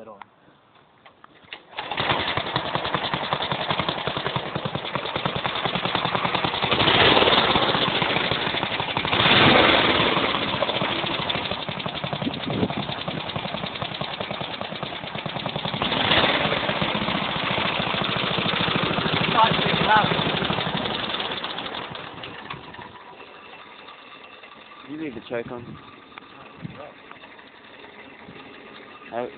at all. You leave the choke on. Out.